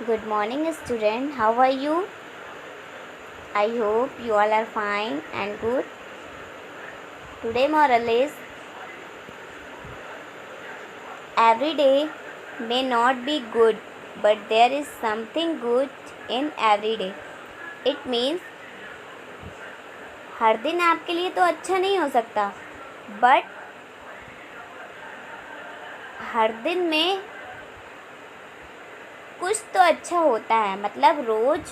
Good morning, student. How are you? I hope you all are fine and good. Today moral is every day may not be good, but there is something good in every day. It means हर दिन आपके लिए तो अच्छा नहीं हो सकता, but हर दिन में कुछ तो अच्छा होता है. मतलब रोज़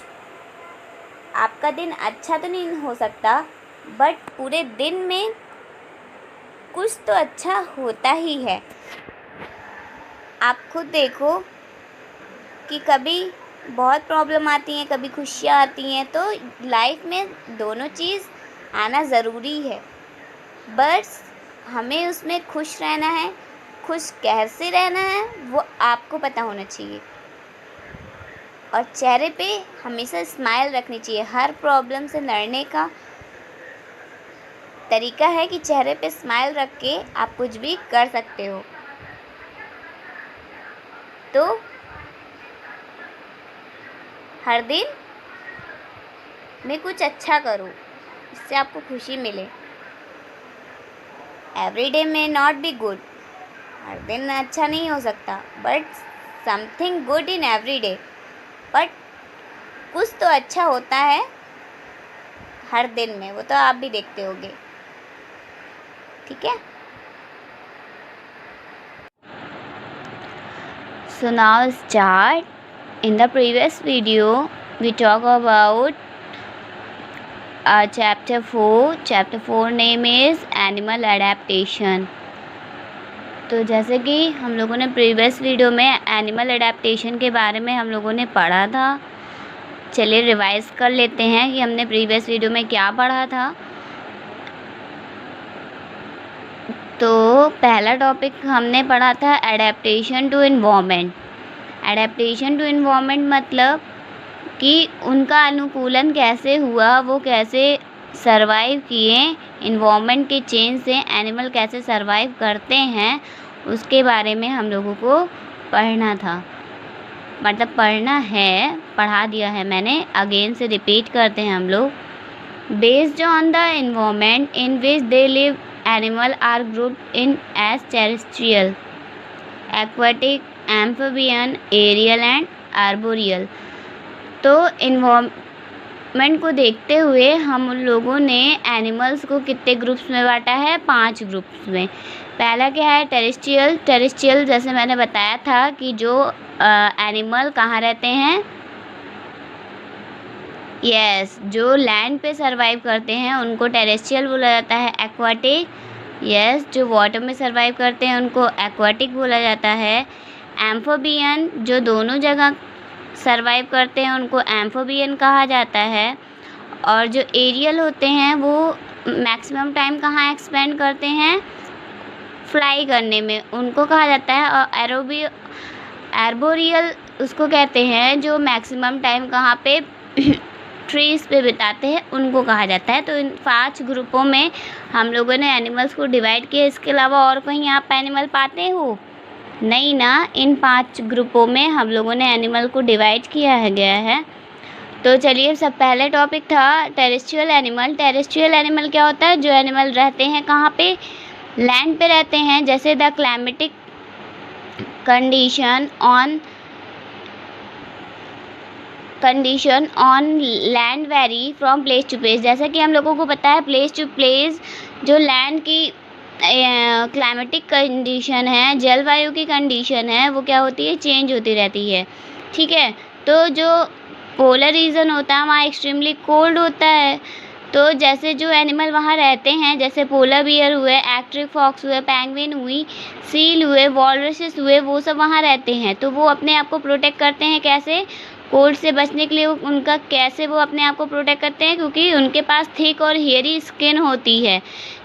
आपका दिन अच्छा तो नहीं हो सकता, बट पूरे दिन में कुछ तो अच्छा होता ही है. आप खुद देखो कि कभी बहुत प्रॉब्लम आती हैं, कभी खुशियाँ आती हैं, तो लाइफ में दोनों चीज़ आना ज़रूरी है. बस हमें उसमें खुश रहना है. खुश कैसे रहना है वो आपको पता होना चाहिए, और चेहरे पे हमेशा स्माइल रखनी चाहिए. हर प्रॉब्लम से लड़ने का तरीका है कि चेहरे पे स्माइल रख के आप कुछ भी कर सकते हो. तो हर दिन में कुछ अच्छा करो, इससे आपको खुशी मिले. Every day may not be good, हर दिन अच्छा नहीं हो सकता, but something good in every day. But कुछ तो अच्छा होता है हर दिन में, वो तो आप भी देखते होगे. ठीक है. So now start. In the previous video we talk about chapter 4. Chapter 4 name is animal adaptation. तो जैसे कि हम लोगों ने प्रीवियस वीडियो में एनिमल एडेप्टेशन के बारे में हम लोगों ने पढ़ा था. चलिए रिवाइज कर लेते हैं कि हमने प्रीवियस वीडियो में क्या पढ़ा था. तो पहला टॉपिक हमने पढ़ा था adaptation to environment. Adaptation to environment मतलब कि उनका अनुकूलन कैसे हुआ, वो कैसे सरवाइव किए इन्वायरमेंट के चेंज से, एनिमल कैसे सरवाइव करते हैं, उसके बारे में हम लोगों को पढ़ना था. मतलब पढ़ना है, पढ़ा दिया है मैंने, अगेन से रिपीट करते हैं हम लोग. Based on the environment in which they live animal are grouped in as terrestrial, aquatic, amphibian, aerial and arboreal. तो इन्वायरमेंट को देखते हुए हम लोगों ने एनिमल्स को कितने ग्रुप्स में बांटा है? 5 ग्रुप्स में. पहला क्या है? टेरेस्ट्रियल. टेरेस्ट्रियल जैसे मैंने बताया था कि जो एनिमल कहाँ रहते हैं, जो लैंड पे सरवाइव करते हैं उनको टेरेस्ट्रियल बोला जाता है. एक्वाटिक, जो वाटर में सरवाइव करते हैं उनको एक्वाटिक बोला जाता है. एम्फोबियन, जो दोनों जगह सरवाइव करते हैं उनको एम्फोबियन कहा जाता है. और जो एरियल होते हैं वो मैक्सिमम टाइम कहाँ एक्सपेंड करते हैं? फ्लाई करने में, उनको कहा जाता है. और आर्बोरियल उसको कहते हैं जो मैक्सिमम टाइम कहाँ पे ट्रीज़ पे बिताते हैं, उनको कहा जाता है. तो इन 5 ग्रुपों में हम लोगों ने एनिमल्स को डिवाइड किया. इसके अलावा और कहीं आप एनिमल पाते हो? नहीं ना. इन 5 ग्रुपों में हम लोगों ने एनिमल को डिवाइड किया है गया है. तो चलिए, सब पहले टॉपिक था टेरेस्ट्रियल एनिमल. टेरेस्ट्रियल एनिमल क्या होता है? जो एनिमल रहते हैं कहाँ पे? लैंड पे रहते हैं. जैसे the climatic condition on land vary from place to place. जैसा कि हम लोगों को पता है, प्लेस टू प्लेस जो लैंड की क्लाइमेटिक कंडीशन है, जलवायु की कंडीशन है, वो क्या होती है? चेंज होती रहती है. ठीक है. तो जो पोलर रीजन होता है वहाँ एक्सट्रीमली कोल्ड होता है. तो जैसे जो एनिमल वहाँ रहते हैं, जैसे पोलर बियर हुए, आर्कटिक फॉक्स हुए, पेंगुइन हुई, सील हुए, वॉलरसेस हुए, वो सब वहाँ रहते हैं. तो वो अपने आप को प्रोटेक्ट करते हैं. कैसे? कोल्ड से बचने के लिए उनका कैसे वो अपने आप को प्रोटेक्ट करते हैं? क्योंकि उनके पास थिक और हेयरी स्किन होती है.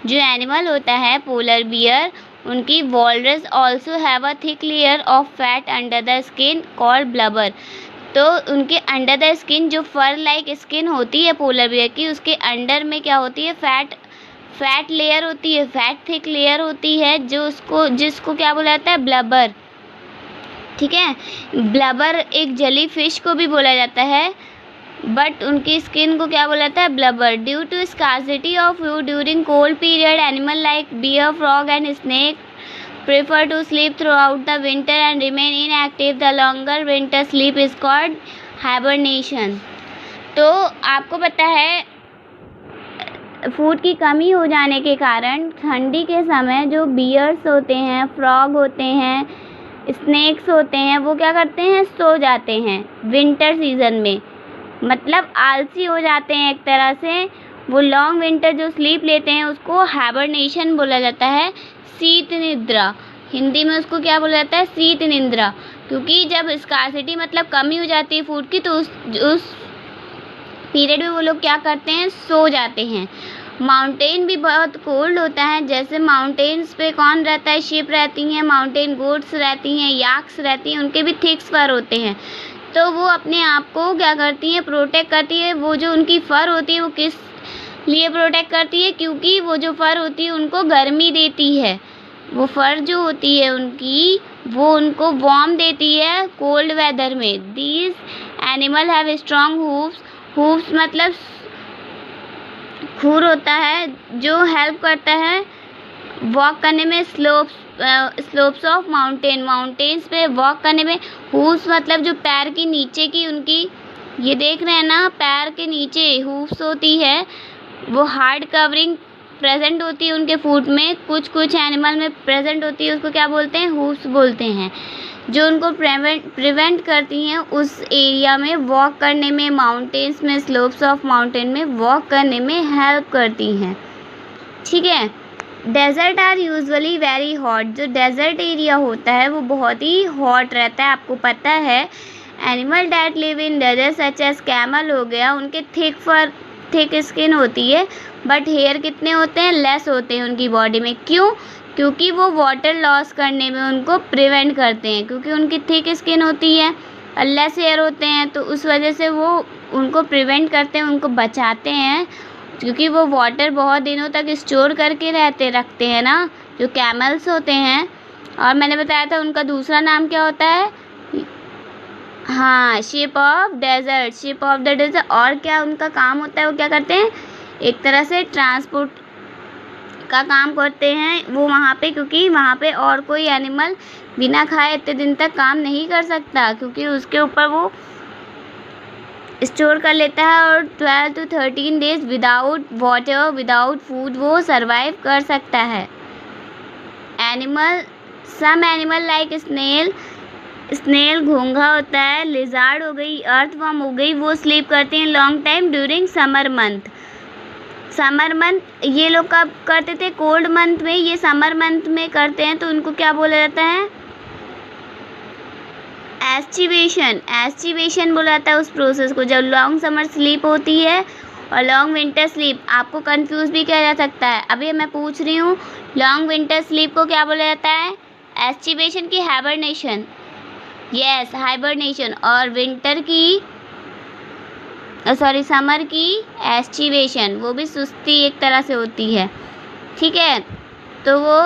जो एनिमल होता है पोलर बियर, उनकी walrus also have a thick layer of fat under the skin called blubber. तो उनके अंडर द स्किन जो फर लाइक स्किन होती है पोलर बियर की, उसके अंडर में क्या होती है? फैट लेयर होती है, फैट थिक लेयर होती है, जो जिसको क्या बोला जाता है? ब्लबर. ठीक है। ब्लबर एक जेली फिश को भी बोला जाता है, बट उनकी स्किन को क्या बोला जाता है, blubber. Due to scarcity of food during cold period, animal like bear, frog and snake prefer to sleep throughout the winter and remain inactive. The longer winter sleep is called hibernation. तो आपको पता है food की कमी हो जाने के कारण ठंडी के समय जो बियर्स होते हैं, फ्रॉग होते हैं, स्नेक्स होते हैं, वो क्या करते हैं, सो जाते हैं विंटर सीजन में, मतलब आलसी हो जाते हैं एक तरह से। वो लॉन्ग विंटर जो स्लीप लेते हैं उसको हाइबरनेशन बोला जाता है, शीत निद्रा। हिंदी में उसको क्या बोला जाता है, शीत निद्रा। क्योंकि जब स्कार्सिटी मतलब कमी हो जाती है फूड की, तो उस पीरियड में वो लोग क्या करते हैं, सो जाते हैं। माउंटेन भी बहुत कोल्ड होता है, जैसे माउंटेन्स पे कौन रहता है, शिप रहती हैं, माउंटेन गोट्स रहती हैं, याक्स रहती हैं, उनके भी थिक फर होते हैं। तो वो अपने आप को क्या करती हैं, प्रोटेक्ट करती है। वो जो उनकी फर होती है वो किस लिए प्रोटेक्ट करती है, क्योंकि वो जो फर होती है उनको गर्मी देती है। वो फर जो होती है उनकी, वो उनको वार्म देती है कोल्ड वेदर में। These animal have strong hooves. Hooves मतलब खुर होता है जो हेल्प करता है वॉक करने में, स्लोप्स ऑफ माउंटेन्स पे वॉक करने में। हूव्स मतलब जो पैर की नीचे की उनकी, ये देख रहे हैं ना, पैर के नीचे हूव्स होती है, वो हार्ड कवरिंग प्रेजेंट होती है उनके फूट में, कुछ एनिमल में प्रेजेंट होती है, उसको क्या बोलते हैं, हूव्स बोलते हैं, जो उनको प्रिवेंट करती हैं उस एरिया में वॉक करने में, माउंटेन्स में, स्लोप्स ऑफ माउंटेन में वॉक करने में हेल्प करती हैं। ठीक है। Desert are usually very hot. जो डेजर्ट एरिया होता है वो बहुत ही हॉट रहता है, आपको पता है। Animal that live in desert such as camel हो गया, उनके थिक स्किन होती है, बट हेयर कितने होते हैं, लेस होते हैं उनकी बॉडी में। क्यों? क्योंकि वो वाटर लॉस करने में उनको प्रिवेंट करते हैं, क्योंकि उनकी थिक स्किन होती है और लेस हेयर होते हैं, तो उस वजह से वो उनको प्रिवेंट करते हैं, उनको बचाते हैं, क्योंकि वो वाटर बहुत दिनों तक स्टोर करके रखते हैं ना, जो कैमल्स होते हैं। और मैंने बताया था उनका दूसरा नाम क्या होता है, हाँ, शिप ऑफ द डेजर्ट। और क्या उनका काम होता है, वो क्या करते हैं, एक तरह से ट्रांसपोर्ट का काम करते हैं वो वहाँ पे, क्योंकि वहाँ पे और कोई एनिमल बिना खाए इतने दिन तक काम नहीं कर सकता, क्योंकि उसके ऊपर वो स्टोर कर लेता है और 12 to 13 days without water, without food वो सरवाइव कर सकता है। सम एनिमल लाइक स्नेल घोंघा होता है, लिजार्ड हो गई, अर्थवर्म हो गई, वो स्लीप करते हैं long time during summer month. ये लोग कब करते थे, कोल्ड मंथ में, ये समर मंथ में करते हैं, तो उनको क्या बोला जाता है, एस्टिवेशन बोला जाता है उस प्रोसेस को, जब लॉन्ग समर स्लीप होती है और लॉन्ग विंटर स्लीप। आपको कंफ्यूज भी किया जा सकता है, अभी मैं पूछ रही हूँ, लॉन्ग विंटर स्लीप को क्या बोला जाता है, एस्टिवेशन की हाइबरनेशन, यस हाइबरनेशन, और समर की एस्टिवेशन, वो भी सुस्ती एक तरह से होती है। ठीक है। तो वो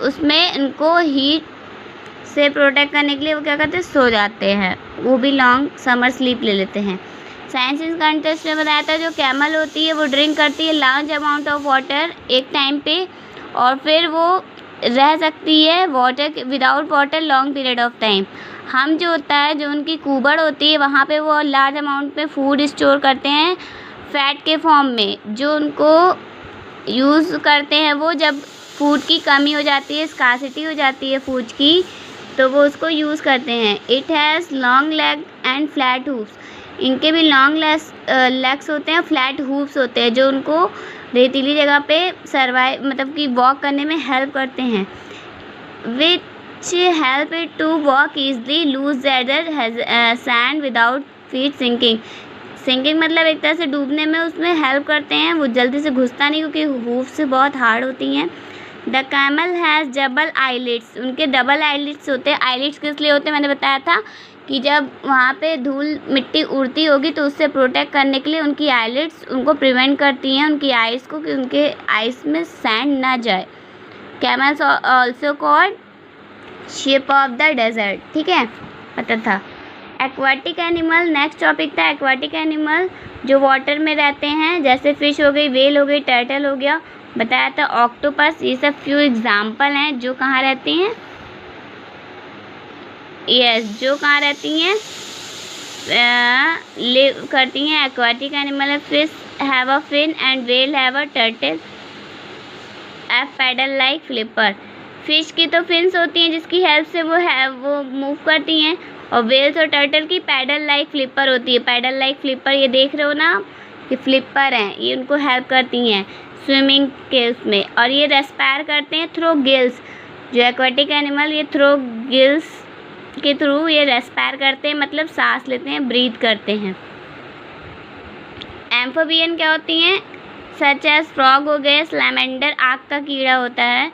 उसमें इनको हीट से प्रोटेक्ट करने के लिए वो क्या करते हैं, सो जाते हैं, वो भी लॉन्ग समर स्लीप ले लेते हैं। साइंस इन कंटेस्ट में बताया था जो कैमल होती है वो ड्रिंक करती है लार्ज अमाउंट ऑफ वाटर एक टाइम पे, और फिर वो रह सकती है without water long period of time. हम जो होता है, जो उनकी कुबड़ होती है, वहाँ पे वो लार्ज अमाउंट में फूड स्टोर करते हैं फैट के फॉर्म में, जो उनको यूज़ करते हैं वो जब फूड की कमी हो जाती है, स्कार्सिटी हो जाती है फूड की, तो वो उसको यूज़ करते हैं। It has long leg and flat hooves. इनके भी लॉन्ग लेग्स होते हैं, फ्लैट हूव्स होते हैं, जो उनको रेतीली जगह पे सर्वाइव मतलब कि वॉक करने में हेल्प करते हैं। Which help it to walk easily loose that sand without feet sinking मतलब एक तरह से डूबने में उसमें हेल्प करते हैं, वो जल्दी से घुसता नहीं, क्योंकि हूव्स से बहुत हार्ड होती हैं। The camel has double eyelids. उनके डबल आईलिड्स होते हैं। आईलिड्स किस लिए होते हैं, मैंने बताया था कि जब वहाँ पे धूल मिट्टी उड़ती होगी तो उससे प्रोटेक्ट करने के लिए उनकी आईलिड्स उनको प्रिवेंट करती हैं, उनकी आइज़ को, कि उनके आइज़ में सैंड ना जाए। Camels also called shape of the desert, ठीक है, पता था। एक्वाटिक एनिमल, नेक्स्ट टॉपिक था एक्वाटिक एनिमल जो वाटर में रहते हैं, जैसे फिश हो गई, वेल हो गई, टर्टल हो गया, बताया था ऑक्टोपस, ये सब फ्यू एग्जाम्पल हैं जो कहाँ रहती हैं, यस जो कहाँ रहती हैं, लिव करती हैं, एक्वाटिक एनिमल है। Fish have a fin and whale have a turtle a paddle like flipper. Fish की तो फिन्स होती हैं जिसकी हेल्प से वो मूव करती हैं, और वेल्स और टर्टल की पैडल लाइक फ्लिपर होती है। पैडल लाइक फ्लिपर ये देख रहे हो ना, ये फ्लिपर हैं, ये उनको हेल्प करती हैं स्विमिंग के उसमें, और ये रेस्पायर करते हैं थ्रू गिल्स। जो एक्वाटिक एनिमल ये थ्रू गिल्स के थ्रू ये रेस्पायर करते हैं, मतलब सांस लेते हैं, ब्रीथ करते हैं। एम्फोबियन क्या होती हैं, सच एज फ्रॉग हो गए, स्लैमेंडर आग का कीड़ा होता है,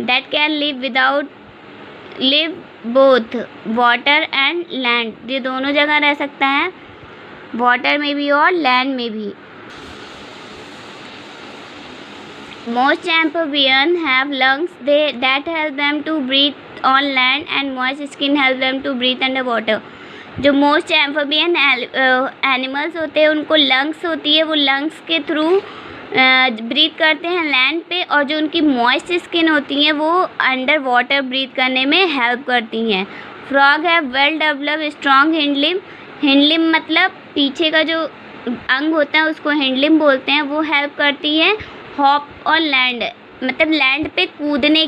that can live both water and land, ये दोनों जगह रह सकता है, वाटर में भी और लैंड में भी। Most amphibian have lungs that help them to breathe on land and moist skin help them to breathe under water. जो मोस्ट एम्फोबियन एनिमल्स होते हैं उनको लंग्स होती है, वो लंग्स के थ्रू ब्रीथ करते हैं लैंड पे, और जो उनकी मॉइस्ट स्किन होती हैं वो अंडर वाटर ब्रीथ करने में हेल्प करती हैं। फ्रॉग है वेल डेवलप स्ट्रॉन्ग हिंडलिम, हिंडलिम मतलब पीछे का जो अंग होता है उसको हिंडलिम बोलते हैं, वो हेल्प करती है हॉप और लैंड, मतलब लैंड पे कूदने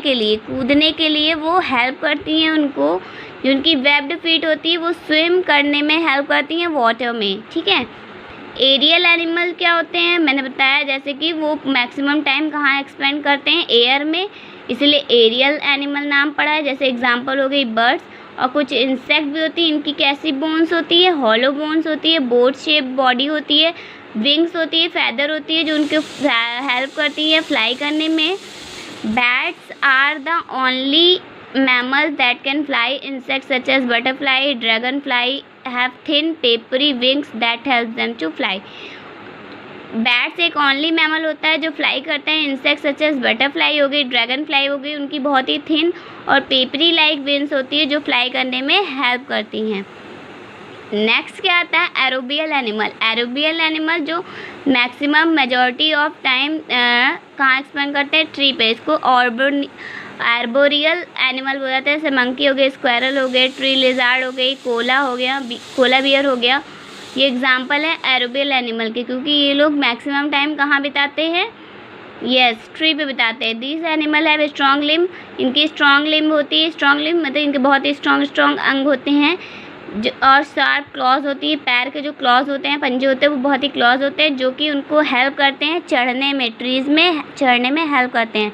के लिए वो हेल्प करती हैं उनको। जो उनकी वेब्ड फीट होती है वो स्विम करने में हेल्प करती हैं वाटर में, ठीक है। एरियल एनिमल क्या होते हैं, मैंने बताया जैसे कि वो मैक्सिमम टाइम कहाँ एक्सपेंड करते हैं, एयर में, इसलिए एरियल एनिमल नाम पड़ा है। जैसे एग्जांपल हो गई बर्ड्स, और कुछ इंसेक्ट भी होती है, इनकी कैसी बोन्स होती है, हॉलो बोन्स होती है, बोट शेप बॉडी होती है, विंग्स होती है, फैदर होती है जो उनको हेल्प करती है फ्लाई करने में। Bats are the only mammals that can fly. Insects such as butterfly, dragonfly have thin papery wings that help them to fly. Bats एक ओनली मैमल होता है जो फ्लाई करते हैं। इंसेक्ट सच एज बटरफ्लाई हो गई, ड्रैगन फ्लाई हो गई, उनकी बहुत ही थिन और पेपरी लाइक विंग्स होती है जो फ्लाई करने में हेल्प करती हैं। नेक्स्ट क्या आता है, एरोबियल एनिमल। एरोबियल एनिमल जो मैक्सिमम मेजॉरिटी ऑफ टाइम कहाँ एक्सपेंड करते हैं, ट्री पे। इसको आर्बोरियल एनिमल बोला जाता है, जैसे मंकी हो गए, स्क्वायरल हो गए, ट्री लिजार्ड हो गई, कोला हो गया, कोला बियर हो गया, ये एग्जांपल है एरोबियल एनिमल के, क्योंकि ये लोग मैक्सिमम टाइम कहाँ बिताते हैं, यस ट्री पे बिताते हैं। These animal have strong limb, इनकी स्ट्रॉन्ग लिम्ब होती है, स्ट्रॉन्ग लिम्ब मतलब इनके बहुत ही स्ट्रॉन्ग अंग होते हैं, और शार्प क्लॉज होती है, पैर के जो क्लॉज होते हैं, पंजे होते हैं, वो बहुत ही क्लॉज होते हैं जो कि उनको हेल्प करते हैं चढ़ने में, ट्रीज़ में चढ़ने में हेल्प करते हैं।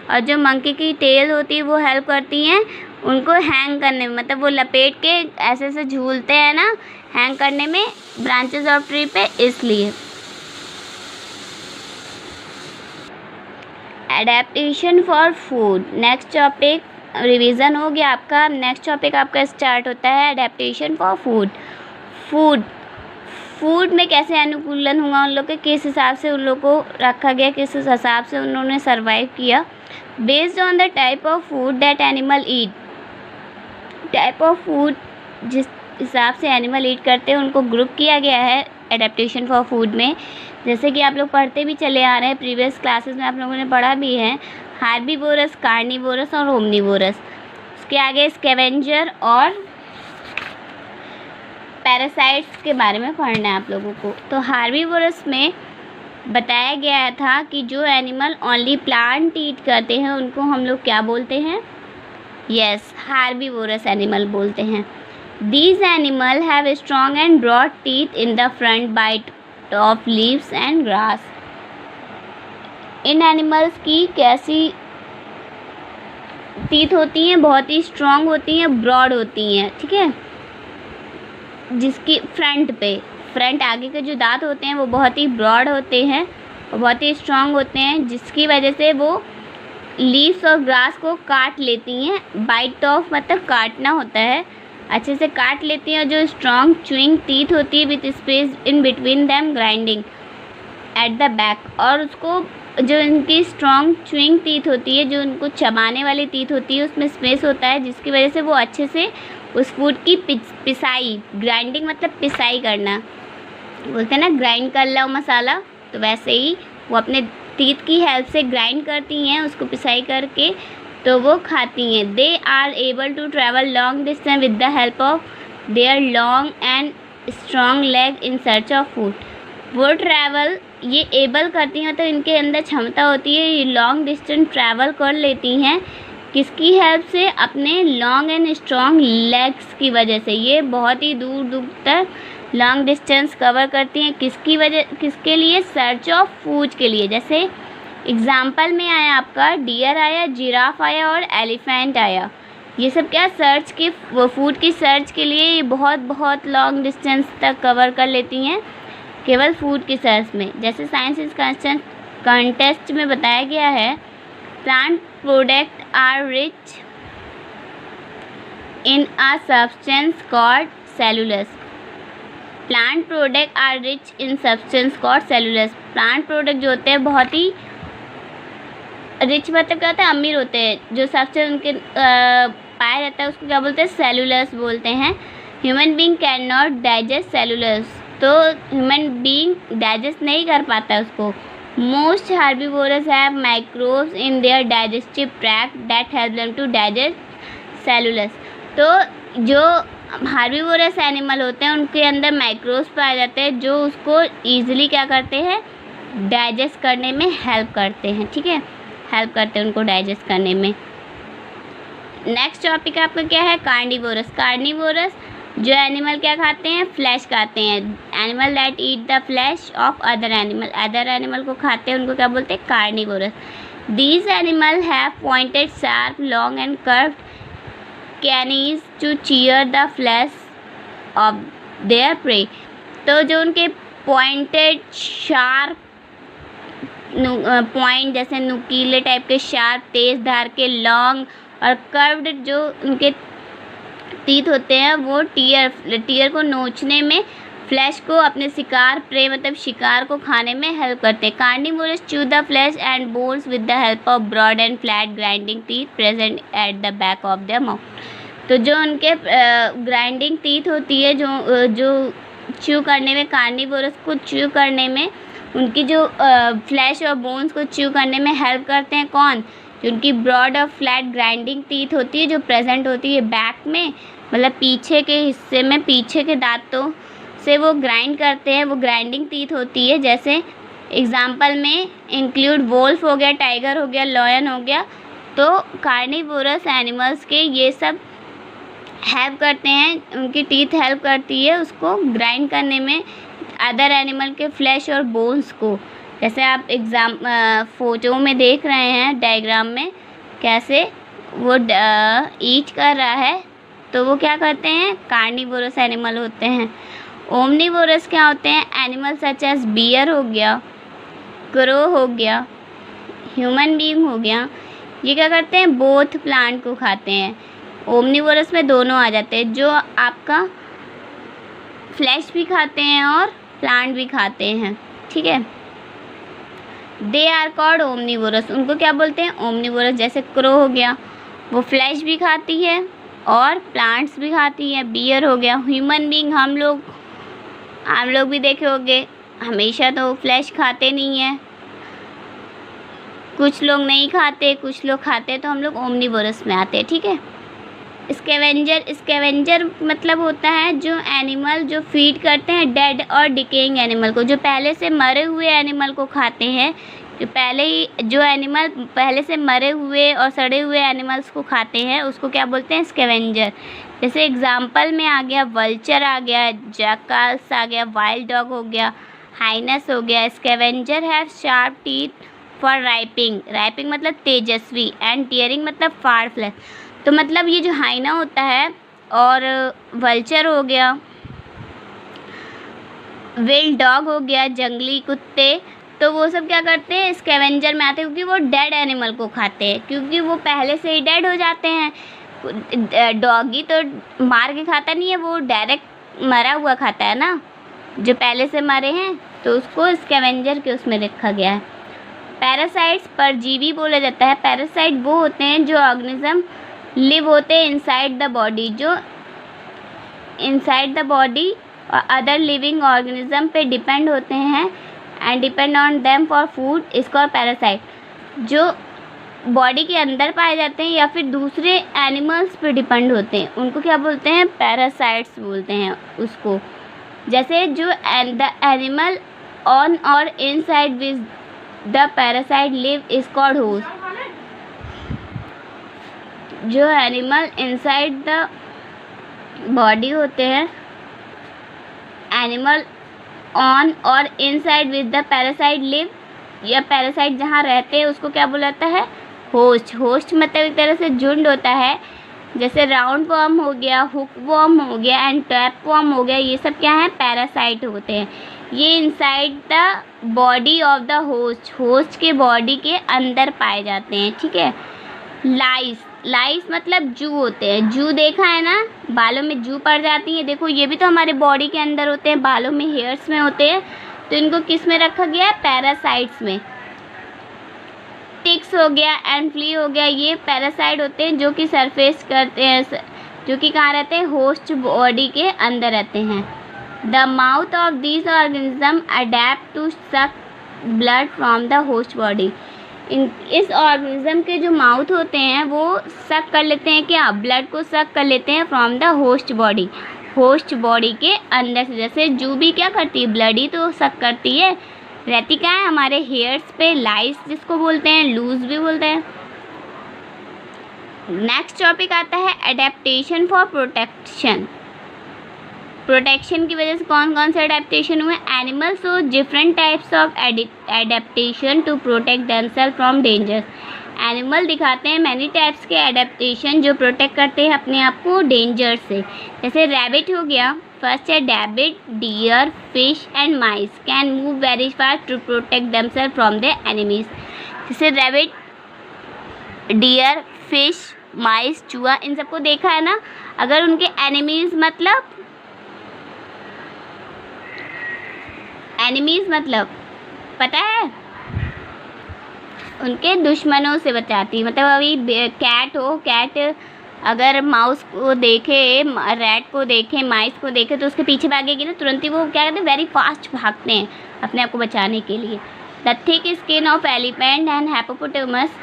और जो मंकी की टेल होती है वो हेल्प करती हैं उनको हैंग करने में, मतलब वो लपेट के ऐसे ऐसे झूलते हैं ना, हैंग करने में ब्रांचेस ऑफ ट्री पे, इसलिए। Adaptation for food, next topic revision हो गया आपका। नेक्स्ट टॉपिक आपका स्टार्ट होता है एडेप्टेशन फॉर फूड में कैसे अनुकूलन हुआ उन लोग के, किस हिसाब से उन लोग को रखा गया, किस हिसाब से उन्होंने सरवाइव किया। Based on the type of food that animal eat, type of food जिस हिसाब से एनिमल ईट करते हैं उनको ग्रुप किया गया है एडेप्टेशन फॉर फूड में। जैसे कि आप लोग पढ़ते भी चले आ रहे हैं, प्रीवियस क्लासेस में आप लोगों ने पढ़ा भी है, हार्बीवोरस, कार्निवोरस और ओमनीवोरस। उसके आगे स्कैवेंजर और पैरासाइट्स के बारे में पढ़ना है आप लोगों को। तो हार्बीवोरस में बताया गया था कि जो एनिमल ओनली प्लांट ईट करते हैं उनको हम लोग क्या बोलते हैं, यस हार्बीवोरस एनिमल बोलते हैं। These animal have strong and broad teeth in the front bite off leaves and grass. इन एनिमल्स की कैसी टीथ होती हैं, बहुत ही स्ट्रॉन्ग होती हैं, ब्रॉड होती हैं, ठीक है, जिसकी फ्रंट आगे के जो दांत होते हैं वो बहुत ही ब्रॉड होते हैं और बहुत ही स्ट्रॉन्ग होते हैं, जिसकी वजह से वो लीव्स और ग्रास को काट लेती हैं। बाइट ऑफ मतलब काटना होता है, अच्छे से काट लेती हैं। और जो स्ट्रॉन्ग च्यूइंग टीथ होती है with space in between them grinding, eight the back, और उसको जो इनकी स्ट्रॉन्ग च्युइंग टीथ होती है, जो उनको चबाने वाली टीथ होती है, उसमें स्पेस होता है जिसकी वजह से वो अच्छे से उस फूड की पिसाई, ग्राइंडिंग मतलब पिसाई करना, बोलते हैं ना ग्राइंड कर लो मसाला, तो वैसे ही वो अपने टीथ की हेल्प से ग्राइंड करती हैं उसको पिसाई करके, तो वो खाती हैं। They are able to travel long distance with the help of their long and strong leg in search of food. वो ट्रैवल ये एबल करती हैं, तो इनके अंदर क्षमता होती है ये लॉन्ग डिस्टेंस ट्रैवल कर लेती हैं, किसकी हेल्प से? अपने लॉन्ग एंड स्ट्रॉन्ग लेग्स की वजह से। ये बहुत ही दूर दूर तक लॉन्ग डिस्टेंस कवर करती हैं, किसकी वजह, किसके लिए? सर्च ऑफ फूड के लिए। जैसे एग्जाम्पल में आया आपका डियर आया, जिराफ आया और एलिफेंट आया। ये सब क्या सर्च के, वो फूड की सर्च के लिए ये बहुत बहुत लॉन्ग डिस्टेंस तक कवर कर लेती हैं केवल फूड की सर्च में। जैसे साइंस इज कॉन्टेस्ट में बताया गया है, plant product are rich in a substance called cellulose. Plant product are rich in substance called cellulose. Plant product जो होते हैं बहुत ही रिच, मतलब क्या होता है? अमीर होते हैं। जो सब्सटेंस उनके पाया जाता है उसको क्या बोलते हैं? सेलुलोज बोलते हैं। Human being can not digest cellulose, तो ह्यूमन बीइंग डाइजेस्ट नहीं कर पाता उसको। Most herbivorous have microbes in their digestive tract that help them to digest cellulose. तो जो हर्बीवोरस एनिमल होते हैं उनके अंदर माइक्रोब्स पाए जाते हैं जो उसको ईजिली क्या करते हैं? डाइजेस्ट करने में हेल्प करते हैं। ठीक है, हेल्प करते हैं उनको डाइजेस्ट करने में। नेक्स्ट टॉपिक आपका क्या है? कार्निवोरस। कार्निवोरस जो एनिमल क्या खाते हैं? फ्लैश खाते हैं। Animal that eat the flesh of other animal, other animal को खाते हैं, उनको क्या बोलते हैं? Carnivorous. These animal have pointed sharp long and curved canines to tear the flesh of their prey. तो जो उनके पॉइंटेड शार्प पॉइंट जैसे नुकीले टाइप के शार्प, तेज धार के, लॉन्ग और कर्व्ड जो उनके टीथ होते हैं वो टीयर को नोचने में, फ्लैश को अपने शिकार, प्रे मतलब शिकार को खाने में हेल्प करते हैं। Carnivorous chew the flesh and bones with the help of broad and flat grinding teeth present at the back of the mouth. तो जो उनके ग्राइंडिंग टीथ होती है, जो च्यू करने में, कार्निवोरस को च्यू करने में, उनकी जो फ्लैश और बोन्स को च्यू करने में हेल्प करते हैं। कौन? जो उनकी ब्रॉड और फ्लैट ग्राइंडिंग टीथ होती है जो प्रेजेंट होती है बैक में, मतलब पीछे के हिस्से में, पीछे के दांतों से वो ग्राइंड करते हैं, वो ग्राइंडिंग टीथ होती है। जैसे एग्जांपल में इंक्लूड वोल्फ हो गया, टाइगर हो गया, लॉयन हो गया। तो कार्निवोरस एनिमल्स के ये सब हेल्प करते हैं, उनकी टीथ हेल्प करती है उसको ग्राइंड करने में अदर एनिमल के फ्लैश और बोन्स को। जैसे आप फोटो में देख रहे हैं डायग्राम में कैसे वो ईट कर रहा है, तो वो क्या करते हैं? कार्निवोरस एनिमल होते हैं। ओमनिवोरस क्या होते हैं? एनिमल सच एज बियर हो गया, क्रो हो गया, ह्यूमन बीइंग हो गया। ये क्या करते हैं? बोथ प्लांट को खाते हैं। ओमनिवोरस में दोनों आ जाते हैं, जो आपका फ्लैश भी खाते हैं और प्लांट भी खाते हैं। ठीक है, दे आर कॉल्ड ओमनिवोरस। उनको क्या बोलते हैं? ओमनिवोरस। जैसे क्रो हो गया, वो फ्लैश भी खाती है और प्लांट्स भी खाती है। बियर हो गया, ह्यूमन बीइंग, हम लोग भी देखे होंगे, हमेशा तो फ्लैश खाते नहीं हैं, कुछ लोग नहीं खाते, कुछ लोग खाते, तो हम लोग ओमनिवोरस में आते हैं। ठीक है, स्कैवेंजर मतलब होता है जो एनिमल जो फीड करते हैं डेड और डिकेइंग एनिमल को, जो पहले से मरे हुए एनिमल को खाते हैं। जो एनिमल पहले से मरे हुए और सड़े हुए एनिमल्स को खाते हैं उसको क्या बोलते हैं? स्कैवेंजर। जैसे एग्जांपल में आ गया वल्चर आ गया, जैकल्स आ गया, वाइल्ड डॉग हो गया, हाइनस हो गया। Scavenger have sharp teeth for ripening, ripening मतलब तेजस्वी, एंड टीयरिंग मतलब फाड़ फ्लैश। तो मतलब ये जो हाइना होता है और वल्चर हो गया, विल्ड डॉग हो गया, जंगली कुत्ते, तो वो सब क्या करते हैं? स्कैवेंजर में आते हैं, क्योंकि वो डेड एनिमल को खाते हैं, क्योंकि वो पहले से ही डेड हो जाते हैं। डॉगी तो मार के खाता नहीं है, वो डायरेक्ट मरा हुआ खाता है ना, जो पहले से मरे हैं तो उसको स्कैवेंजर के उसमें रखा गया है। पैरासाइट्स परजीवी बोला जाता है। पैरासाइट वो होते हैं जो ऑर्गेनिज्म लिव होते हैं इनसाइड द बॉडी, जो इनसाइड द बॉडी और अदर लिविंग ऑर्गेनिज्म पे डिपेंड होते हैं and depend on them for food, इसको और पैरासाइट जो बॉडी के अंदर पाए जाते हैं या फिर दूसरे एनिमल्स पे डिपेंड होते हैं, उनको क्या बोलते हैं? पैरासाइट्स बोलते हैं उसको। जैसे जो द एनिमल ऑन और inside which the parasite live is called host. जो एनिमल इनसाइड द बॉडी होते हैं, एनिमल ऑन और inside with the parasite live, या पैरासाइट जहाँ रहते हैं उसको क्या बोला जाता है? होस्ट। होस्ट मतलब एक तरह से झुंड होता है, जैसे राउंड वर्म हो गया, हुक वर्म हो गया एंड टैप वर्म हो गया, ये सब क्या है? पैरासाइट होते हैं। ये inside the body of the host, host के बॉडी के अंदर पाए जाते हैं, ठीक है। लाइस, लाइस मतलब जू होते हैं। जू देखा है ना, बालों में जू पड़ जाती है, देखो ये भी तो हमारे बॉडी के अंदर होते हैं, बालों में, हेयर्स में होते हैं। तो इनको किस में रखा गया है? पैरासाइट्स में। टिक्स हो गया एंड फ्ली हो गया, ये पैरासाइट होते हैं जो कि सरफेस करते हैं, जो कि कहाँ रहते हैं? होस्ट बॉडी के अंदर रहते हैं। The mouth of this organism adapt to suck blood from the host body. इस ऑर्गेनिज्म के जो माउथ होते हैं वो सक कर लेते हैं, क्या? ब्लड को सक कर लेते हैं from the host body, host body के अंदर से। जैसे जू भी क्या करती है? ब्लड ही तो सक करती है, रहती क्या है? हमारे हेयर्स पे। लाइस जिसको बोलते हैं, लूज भी बोलते हैं। नेक्स्ट टॉपिक आता है एडेप्टेशन फॉर प्रोटेक्शन। प्रोटेक्शन की वजह से कौन कौन से एडेप्टेशन हुए? एनिमल्स हो different types of adaptation to protect themselves from danger. Animal दिखाते हैं मैनी टाइप्स के एडेप्टेशन जो प्रोटेक्ट करते हैं अपने आप को डेंजर से। जैसे रैबिट हो गया, फर्स्ट है rabbit, deer, fish and mice can move very fast to protect themselves from the enemies. जैसे रैबिट, डियर, फिश, माइस, चूहा, इन सबको देखा है ना। अगर उनके एनिमीज मतलब पता है? उनके दुश्मनों से बचाती। मतलब अभी कैट हो, कैट अगर माउस को देखे, रैट को देखे, माइस को देखे तो उसके पीछे भागेगी ना, तुरंत ही वो क्या कहते हैं? वेरी फास्ट भागते हैं अपने आप को बचाने के लिए। The thick skin of elephant and hippopotamus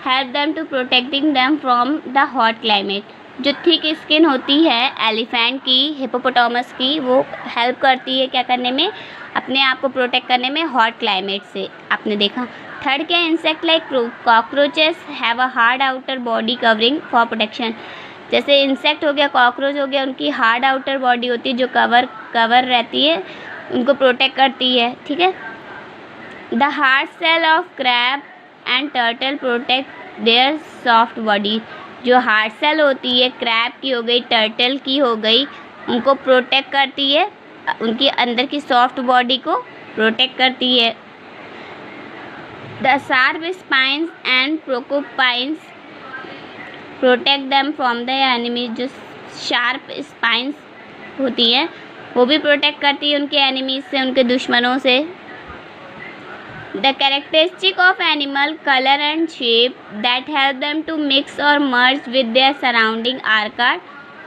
help them to protecting them from the hot climate. जो थिक स्किन होती है एलिफेंट की, हिप्पोपोटामस की, वो हेल्प करती है क्या करने में? अपने आप को प्रोटेक्ट करने में हॉट क्लाइमेट से। आपने देखा। थर्ड क्या? Insect like cockroaches have a hard outer body covering for protection. जैसे इंसेक्ट हो गया, कॉकरोच हो गया, उनकी हार्ड आउटर बॉडी होती है जो कवर रहती है, उनको प्रोटेक्ट करती है, ठीक है। The hard shell of crab and turtle protect their soft body. जो हार्ड सेल होती है, क्रैब की हो गई, टर्टल की हो गई, उनको प्रोटेक्ट करती है, उनकी अंदर की सॉफ्ट बॉडी को प्रोटेक्ट करती है। The sharp spines and porcupines protect them from the enemy. जो शार्प स्पाइन्स होती हैं वो भी प्रोटेक्ट करती है उनके एनिमीज से, उनके दुश्मनों से। The characteristic of animal colour and shape that help them to mix और merge with their surrounding are called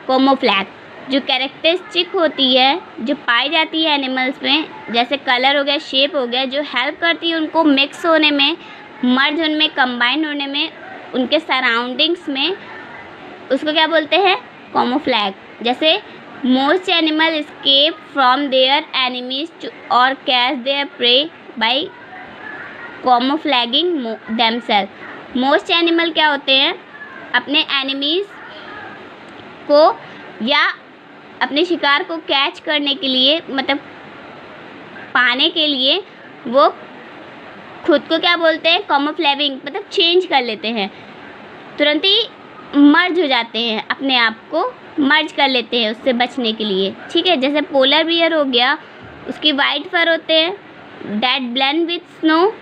camouflage. जो कैरेक्टरिस्टिक होती है, जो पाई जाती है एनिमल्स में, जैसे कलर हो गया, शेप हो गया, जो हेल्प करती है उनको मिक्स होने में, मर्ज उनमें कंबाइन होने में, उनके सराउंडिंग्स में, उसको क्या बोलते हैं? कैमोफ्लेज। जैसे most animal escape from their enemies or catch their prey by camouflaging themselves. Most animal क्या होते हैं? अपने एनिमीज़ को या अपने शिकार को कैच करने के लिए, मतलब पाने के लिए, वो खुद को क्या बोलते हैं? कैमोफ्लेजिंग, मतलब चेंज कर लेते हैं, तुरंत ही मर्ज हो जाते हैं, अपने आप को मर्ज कर लेते हैं उससे बचने के लिए, ठीक है। जैसे पोलर बियर हो गया, उसकी वाइट फर होते हैं, that blend with snow,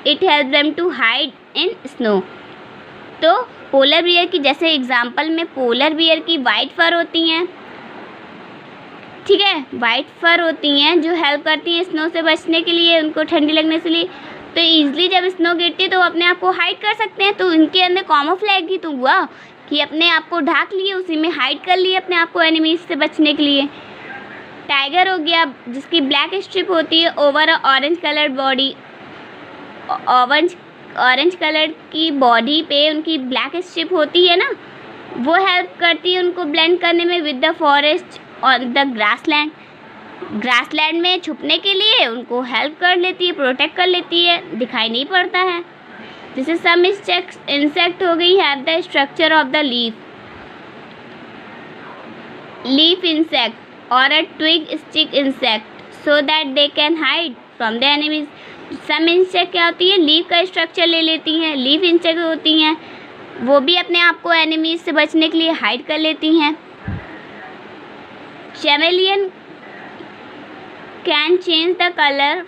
it help them to hide in snow. तो पोलर बियर की, जैसे एग्जांपल में पोलर बियर की वाइट फर होती हैं, ठीक है, वाइट फर होती हैं जो हेल्प करती हैं स्नो से बचने के लिए, उनको ठंडी लगने से लिए। तो ईजिली जब स्नो गिरती है तो वो अपने आप को हाइड कर सकते हैं। तो इनके अंदर कैमोफ्लेज ही तो हुआ कि अपने आप को ढाक लिए, उसी में हाइड कर लिए अपने आप को एनिमीज से बचने के लिए। टाइगर हो गया जिसकी ब्लैक स्ट्रिप होती है over orange colour body, orange colour की बॉडी पे उनकी ब्लैक स्ट्रिप होती है ना, वो हेल्प करती है उनको ब्लेंड करने में विद द फॉरेस्ट और द ग्रासलैंड। ग्रासलैंड में छुपने के लिए उनको हेल्प कर लेती है, प्रोटेक्ट कर लेती है, दिखाई नहीं पड़ता है। जैसे सम इंसेक्ट हो गई have the structure of the leaf insect और a twig stick insect so that they can hide from the enemies. Some insect क्या होती है, लीफ का स्ट्रक्चर ले लेती हैं। लीफ इंसेक्ट होती हैं वो भी अपने आप को एनिमीज से बचने के लिए हाइड कर लेती हैं। Chameleon can change the colour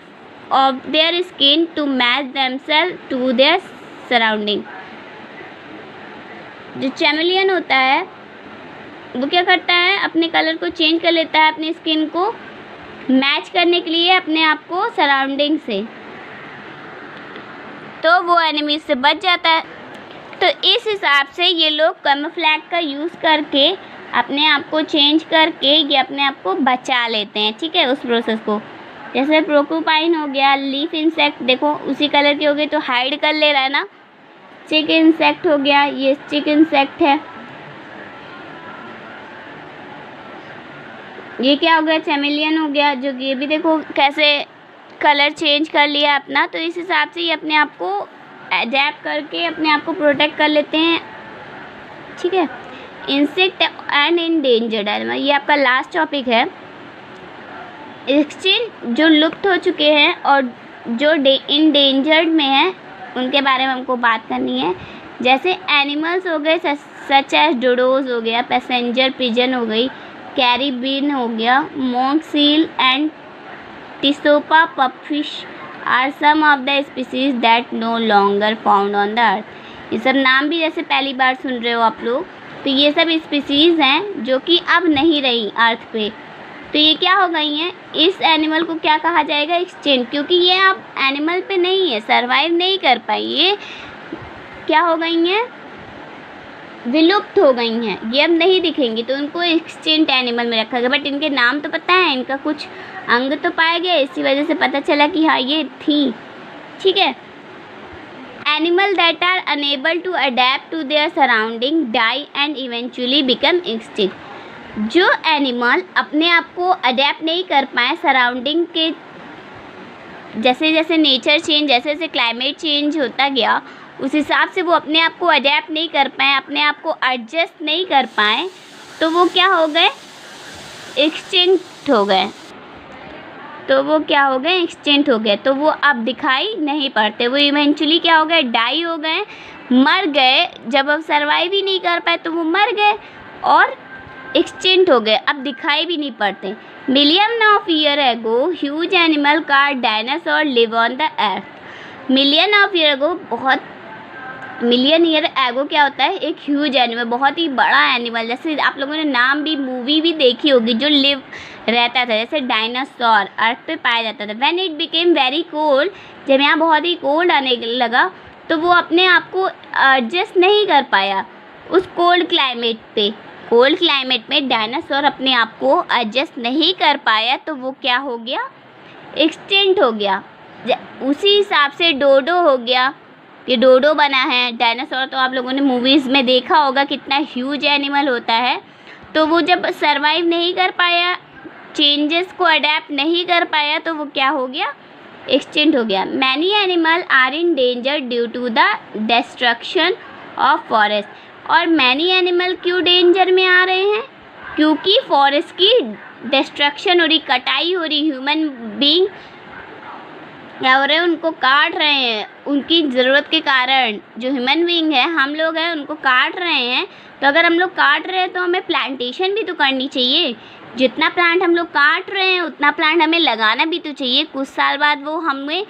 of their skin to match themselves to their surrounding। जो चैमेलियन होता है वो क्या करता है, अपने कलर को चेंज कर लेता है अपनी स्किन को मैच करने के लिए अपने आप को सराउंडिंग से, तो वो एनिमीज से बच जाता है। तो इस हिसाब से ये लोग कैमोफ्लेज का यूज़ करके अपने आप को चेंज करके ये अपने आप को बचा लेते हैं। ठीक है, उस प्रोसेस को। जैसे प्रोकोपाइन हो गया, लीफ इंसेक्ट देखो उसी कलर की हो गई तो हाइड कर ले रहा है ना। चिक इंसेक्ट हो गया, ये चिक इंसेक्ट है। ये क्या हो गया, चैमेलियन हो गया, जो कि ये भी देखो कैसे कलर चेंज कर लिया अपना। तो इस हिसाब से ये अपने आप को अडेप्ट करके अपने आप को प्रोटेक्ट कर लेते हैं। ठीक है, इंसेक्ट एंड इंडेंजर्ड एनिमल, ये आपका लास्ट टॉपिक है। एक्सटिंक्ट जो लुप्त हो चुके हैं और जो इंडेंजर्ड में हैं उनके बारे में हमको बात करनी है। जैसे एनिमल्स हो गए सच एज डोडोज हो गया, पैसेंजर पिजन हो गई, कैरिबिन हो गया, monk seal and Tecopa pupfish are some of the species that no longer found on the earth. ये सब नाम भी जैसे पहली बार सुन रहे हो आप लोग, तो ये सब स्पीसीज़ हैं जो कि अब नहीं रही अर्थ पे। तो ये क्या हो गई हैं, इस एनिमल को क्या कहा जाएगा, एक्सटिंक्ट, क्योंकि ये अब एनिमल पे नहीं है, सरवाइव नहीं कर पाई, ये क्या हो गई हैं, विलुप्त हो गई हैं, ये अब नहीं दिखेंगी, तो उनको एक्सटिंक्ट एनिमल में रखा गया। बट इनके नाम तो पता है, इनका कुछ अंग तो पाया गया, इसी वजह से पता चला कि हाँ ये थी। ठीक है, animal that are unable to adapt to their surrounding die and eventually become extinct. जो एनिमल अपने आप को अडेप्ट नहीं कर पाए सराउंडिंग के, जैसे जैसे नेचर चेंज, जैसे जैसे क्लाइमेट चेंज होता गया, उस हिसाब से वो अपने आप को अडेप्ट नहीं कर पाए, अपने आप को एडजस्ट नहीं कर पाए, तो वो क्या हो गए, एक्सटिंक्ट हो गए। तो वो क्या हो गए, एक्सटिंक्ट हो गए। तो वो अब दिखाई नहीं पड़ते, वो इवेंचुअली क्या हो गए, डाई हो गए, मर गए। जब अब सर्वाइव ही नहीं कर पाए तो वो मर गए और एक्सटिंक्ट हो गए, अब दिखाई भी नहीं पड़ते। Million of year ago huge animal का dinosaur live on the earth. Million of year ago, बहुत मिलियन ईयर एगो क्या होता है, एक ह्यूज एनिमल, बहुत ही बड़ा एनिमल, जैसे आप लोगों ने नाम भी मूवी भी देखी होगी, जो लिव रहता था, जैसे डायनासोर अर्थ पे पाया जाता था। When it became very cold, जब यहाँ बहुत ही कोल्ड आने लगा तो वो अपने आप को एडजस्ट नहीं कर पाया उस कोल्ड क्लाइमेट पे। कोल्ड क्लाइमेट में डायनासोर अपने आप को एडजस्ट नहीं कर पाया, तो वो क्या हो गया, एक्सटिंक्ट हो गया। उसी हिसाब से डोडो हो गया, ये डोडो बना है। डायनासोर तो आप लोगों ने मूवीज़ में देखा होगा कितना ह्यूज एनिमल होता है, तो वो जब सरवाइव नहीं कर पाया, चेंजेस को अडेप्ट नहीं कर पाया, तो वो क्या हो गया, एक्सटिंक्ट हो गया। Many animal are in danger due to the destruction of forest. और मैनी एनिमल क्यों डेंजर में आ रहे हैं, क्योंकि फॉरेस्ट की डिस्ट्रक्शन हो रही, कटाई हो रही, ह्यूमन बीइंग क्या हो रहे हैं, उनको काट रहे हैं, उनकी ज़रूरत के कारण। जो ह्यूमन बीइंग है, हम लोग हैं, उनको काट रहे हैं। तो अगर हम लोग काट रहे हैं तो हमें प्लांटेशन भी तो करनी चाहिए। जितना प्लांट हम लोग काट रहे हैं उतना प्लांट हमें लगाना भी तो चाहिए। कुछ साल बाद वो हमें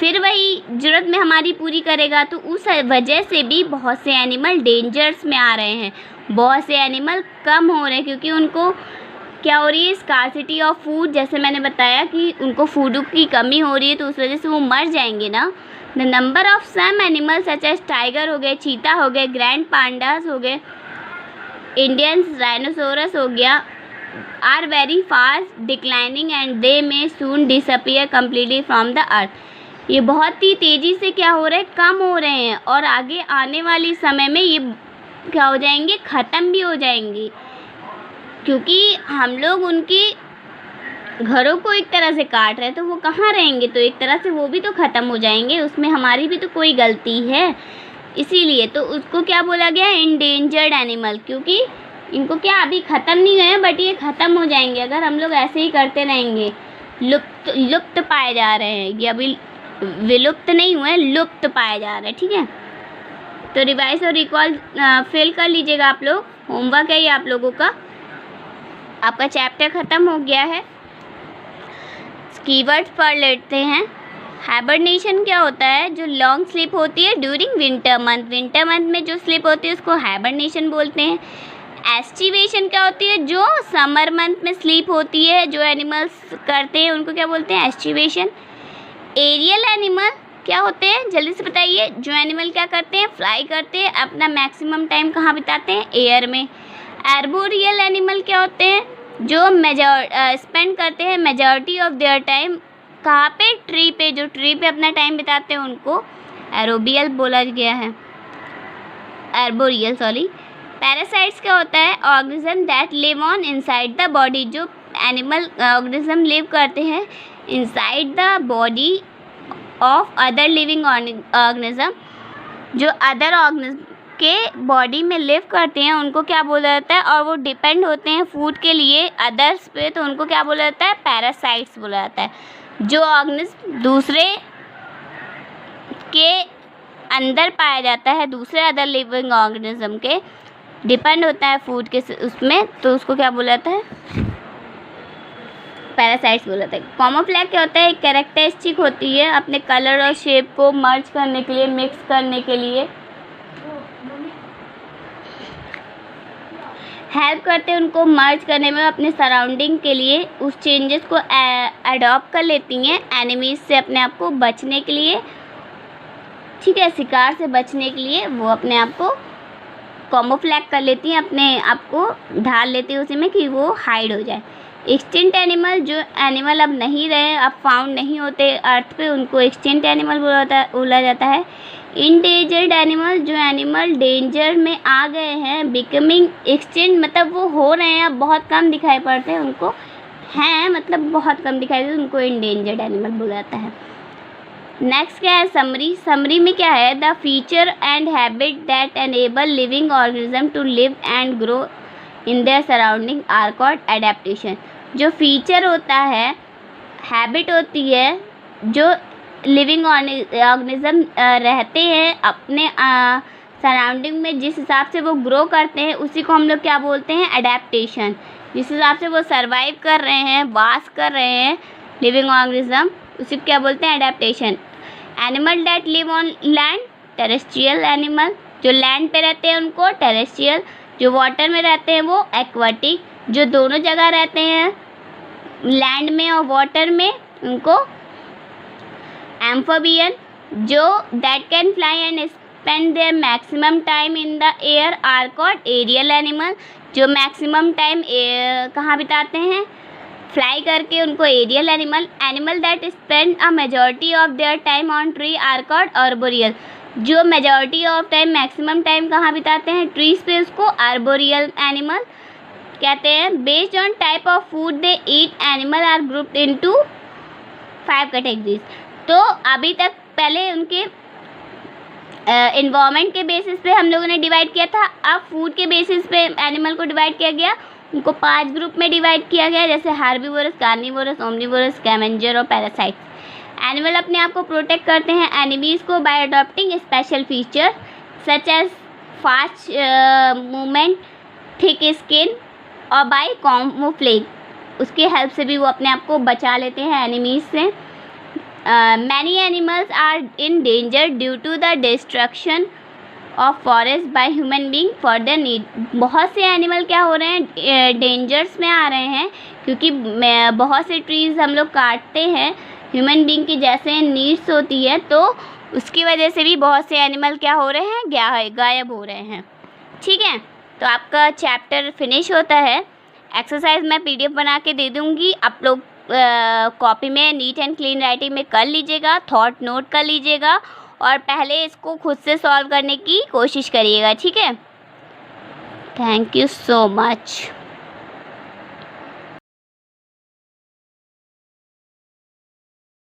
फिर वही ज़रूरत में हमारी पूरी करेगा। तो उस वजह से भी बहुत से एनिमल डेंजर्स में आ रहे हैं, बहुत से एनिमल कम हो रहे हैं, क्योंकि उनको क्या हो रही है, स्कार्सिटी ऑफ फूड, जैसे मैंने बताया कि उनको फूड की कमी हो रही है तो उस वजह से वो मर जाएंगे ना। The number of some animals such as tiger हो गए, चीता हो गए, ग्रैंड पांडास हो गए, इंडियन राइनोसोरस हो गया, are very fast declining and they may soon disappear completely from the earth. ये बहुत ही तेज़ी से क्या हो रहे हैं, कम हो रहे हैं और आगे आने वाली समय में ये क्या हो जाएंगे, ख़त्म भी हो जाएंगे, क्योंकि हम लोग उनकी घरों को एक तरह से काट रहे हैं तो वो कहाँ रहेंगे, तो एक तरह से वो भी तो ख़त्म हो जाएंगे, उसमें हमारी भी तो कोई गलती है। इसीलिए तो उसको क्या बोला गया, इंडेंजर्ड एनिमल, क्योंकि इनको क्या अभी ख़त्म नहीं हुए हैं बट ये ख़त्म हो जाएंगे अगर हम लोग ऐसे ही करते रहेंगे। लुप्त पाए जा रहे हैं, ये अभी विलुप्त नहीं हुए, लुप्त पाए जा रहे हैं। ठीक है, तो रिवाइज और रिकॉल फिल कर लीजिएगा आप लोग, होमवर्क है ये आप लोगों का। आपका चैप्टर ख़त्म हो गया है। कीवर्ड्स पढ़ लेते हैं। हाइबरनेशन क्या होता है, जो लॉन्ग स्लीप होती है during winter month, winter month में जो स्लीप होती है उसको हाइबरनेशन बोलते हैं। एस्टिवेशन क्या होती है, जो समर मंथ में स्लीप होती है, जो एनिमल्स करते हैं उनको क्या बोलते हैं, एस्टिवेशन। एरियल एनिमल क्या होते हैं, जल्दी से बताइए, जो एनिमल क्या करते हैं, फ्लाई करते हैं, अपना मैक्सिमम टाइम कहाँ बिताते हैं, एयर में। आर्बोरियल एनिमल क्या होते हैं, जो स्पेंड करते हैं मेजॉरिटी ऑफ देयर टाइम कहाँ पे, ट्री पे, जो ट्री पे अपना टाइम बिताते हैं उनको एरोबियल बोला गया है, आर्बोरियल सॉरी। पैरासाइट्स क्या होता है, organism that live on inside the body, जो एनिमल ऑर्गेनिज्म लिव करते हैं inside the body of other living organism, जो अदर ऑर्गेनिज्म के बॉडी में लिव करते हैं उनको क्या बोला जाता है, और वो डिपेंड होते हैं फूड के लिए अदर्स पे, तो उनको क्या बोला जाता है, पैरासाइट्स बोला जाता है। जो ऑर्गेनिज्म दूसरे के अंदर पाया जाता है, दूसरे अदर लिविंग ऑर्गेनिज्म के डिपेंड होता है फूड के उसमें, तो उसको क्या बोला जाता है, पैरासाइट्स बोला जाता है। कैमोफ्लेज क्या होता है, एक कैरेक्टरिस्टिक होती है अपने कलर और शेप को मर्ज करने के लिए, मिक्स करने के लिए हेल्प करते हैं, उनको मर्ज करने में अपने सराउंडिंग के लिए उस चेंजेस को अडॉप्ट कर लेती हैं एनिमीज से अपने आप को बचने के लिए। ठीक है, शिकार से बचने के लिए वो अपने आप को कैमोफ्लेज कर लेती हैं, अपने आप को ढाल लेती है उसी में कि वो हाइड हो जाए। एक्सटिंक्ट एनिमल, जो एनिमल अब नहीं रहे, अब फाउंड नहीं होते अर्थ पे, उनको एक्सटिंक्ट एनिमल बोला जाता है। इंडेंजर्ड एनिमल, जो एनिमल डेंजर में आ गए हैं, बिकमिंग एक्सटिंक्ट मतलब वो हो रहे हैं, अब बहुत कम दिखाई पड़ते हैं, उनको हैं मतलब बहुत कम दिखाई देते, उनको इंडेंजर्ड एनिमल बोला जाता है। नेक्स्ट क्या है, समरी। समरी में क्या है, the feature and habit that enable living organism to live and grow in their surrounding are called adaptation. जो फीचर होता है, हैबिट होती है, जो लिविंग ऑर्गेनिज्म रहते हैं अपने सराउंडिंग में, जिस हिसाब से वो ग्रो करते हैं उसी को हम लोग क्या बोलते हैं, एडेप्टेशन। जिस हिसाब से वो सर्वाइव कर रहे हैं, वास कर रहे हैं लिविंग ऑर्गेनिज्म, उसी को क्या बोलते हैं, adaptation. Animal that live on land, terrestrial animal, जो लैंड पे रहते हैं उनको टेरेस्ट्रियल, जो वाटर में रहते हैं वो एक्वाटिक, जो दोनों जगह रहते हैं लैंड में और वाटर में उनको एम्फोबियन, जो that can fly and spend their maximum time in the air are called aerial animal, जो मैक्सिमम टाइम कहाँ बिताते हैं, फ्लाई करके, उनको aerial animal. Animal that spend a majority of their time on tree are called arboreal, जो majority of time maximum time कहाँ बिताते हैं, ट्रीज पे, उसको आर्बोरियल एनिमल कहते हैं। Based on type of food they eat, animal are grouped into 5 categories. तो अभी तक पहले उनके इन्वायरमेंट के बेसिस पे हम लोगों ने डिवाइड किया था, अब फूड के बेसिस पे एनिमल को डिवाइड किया गया, उनको 5 ग्रुप में डिवाइड किया गया, जैसे हार्बीवोरस, कार्निवोरस, ओमनिवोरस, स्कैवेंजर और पैरासाइट्स। एनिमल अपने आप को प्रोटेक्ट करते हैं एनिमीज को by adopting special feature such as fast movement, thick skin और बाय कैमोफ्लेज, उसके हेल्प से भी वो अपने आप को बचा लेते हैं एनिमीज से। Many animals are in danger due to the destruction of forest by human being for their need. बहुत से एनिमल क्या हो रहे हैं, डेंजर्स में आ रहे हैं, क्योंकि बहुत से ट्रीज़ हम लोग काटते हैं ह्यूमन बीइंग की जैसे नीड्स होती है, तो उसकी वजह से भी बहुत से एनिमल क्या हो रहे हैं, गायब हो रहे हैं। ठीक है, तो आपका चैप्टर फिनिश होता है। एक्सरसाइज मैं PDF बना के दे दूँगी, आप लोग कॉपी में नीट एंड क्लीन राइटिंग में कर लीजिएगा, थॉट नोट कर लीजिएगा और पहले इसको खुद से सॉल्व करने की कोशिश करिएगा। ठीक है, थैंक यू सो मच।